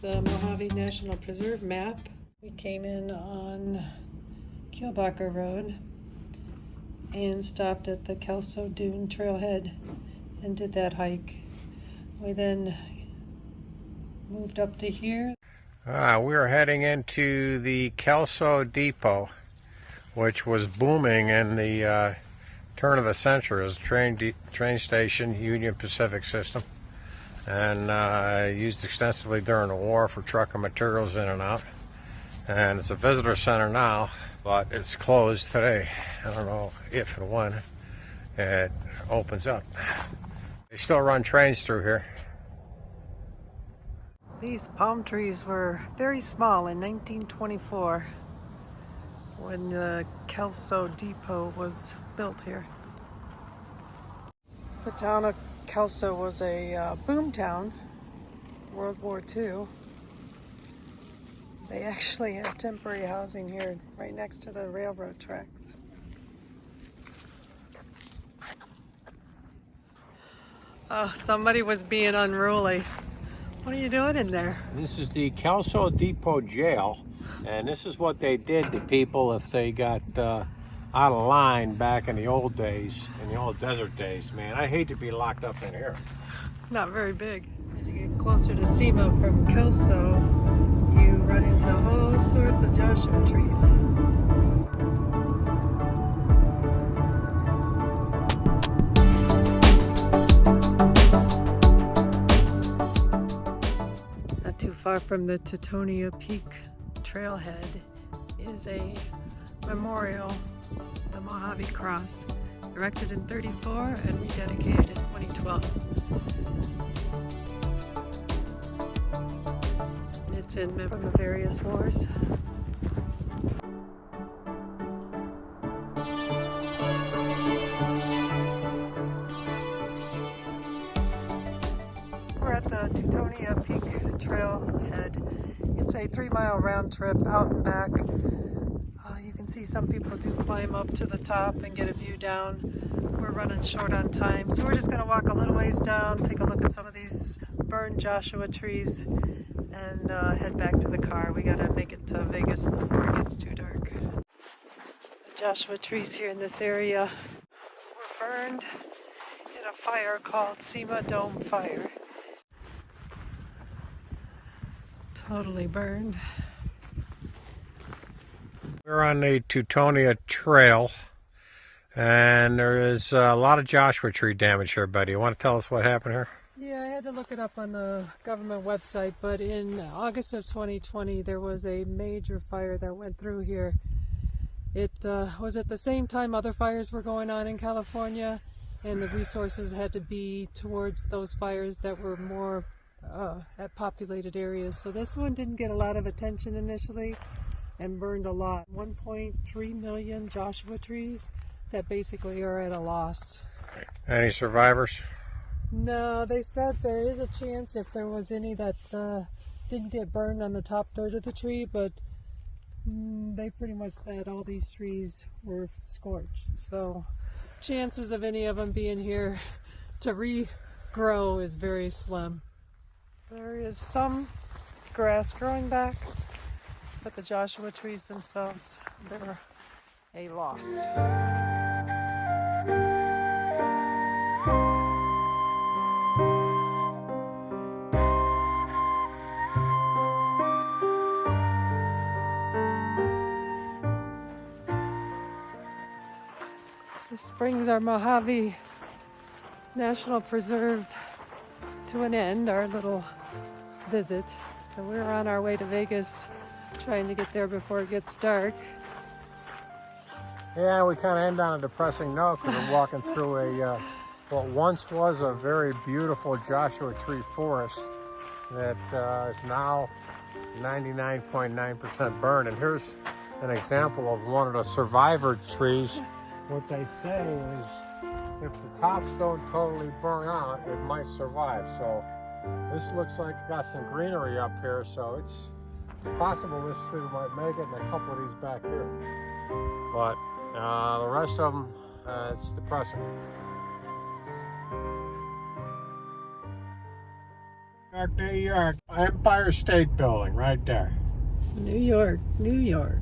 the Mojave National Preserve map. We came in on Kielbacher Road and stopped at the Kelso Dune trailhead and did that hike. We then moved up to here. We're heading into the Kelso Depot, which was booming in the turn of the century as a train station, Union Pacific system, and used extensively during the war for trucking materials in and out. And it's a visitor center now, but it's closed today. I don't know if and when it opens up. They still run trains through here. These palm trees were very small in 1924 when the Kelso Depot was built here. The town of Kelso was a boom town, World War II. They actually had temporary housing here right next to the railroad tracks. Oh, somebody was being unruly. What are you doing in there? This is the Kelso Depot jail, and this is what they did to people if they got out of line back in the old days, in the old desert days. Man, I hate to be locked up in here. Not very big. As you get closer to Cima from Kelso, you run into all sorts of Joshua trees. Not too far from the Teutonia Peak trailhead is a memorial, the Mojave Cross, erected in '34 and rededicated in 2012. It's in memory of the various wars. We're at the Teutonia Peak trailhead. It's a 3-mile round trip out and back. You can see some people do climb up to the top and get a view down. We're running short on time, so we're just going to walk a little ways down, take a look at some of these burned Joshua trees, and head back to the car. We got to make it to Vegas before it gets too dark. The Joshua trees here in this area were burned in a fire called Cima Dome Fire. Totally burned. We're on the Teutonia Trail, and there is a lot of Joshua tree damage here, buddy. You want to tell us what happened here? Yeah, I had to look it up on the government website, but in August of 2020 there was a major fire that went through here. It was at the same time other fires were going on in California, and the resources had to be towards those fires that were more at populated areas. So this one didn't get a lot of attention initially and burned a lot. 1.3 million Joshua trees that basically are at a loss. Any survivors? No, they said there is a chance if there was any that didn't get burned on the top third of the tree, but they pretty much said all these trees were scorched. So chances of any of them being here to regrow is very slim. There is some grass growing back, but the Joshua trees themselves, they're a loss. This brings our Mojave National Preserve to an end, our little visit. So we're on our way to Vegas, trying to get there before it gets dark. Yeah, we kind of end on a depressing note because we're walking through a what once was a very beautiful Joshua tree forest that is now 99.9% burned. And here's an example of one of the survivor trees. What they say is if the tops don't totally burn out, it might survive. So this looks like it got some greenery up here, so it's possible this tree might make it, and a couple of these back here. But the rest of them, it's depressing. New York. Empire State Building right there. New York, New York.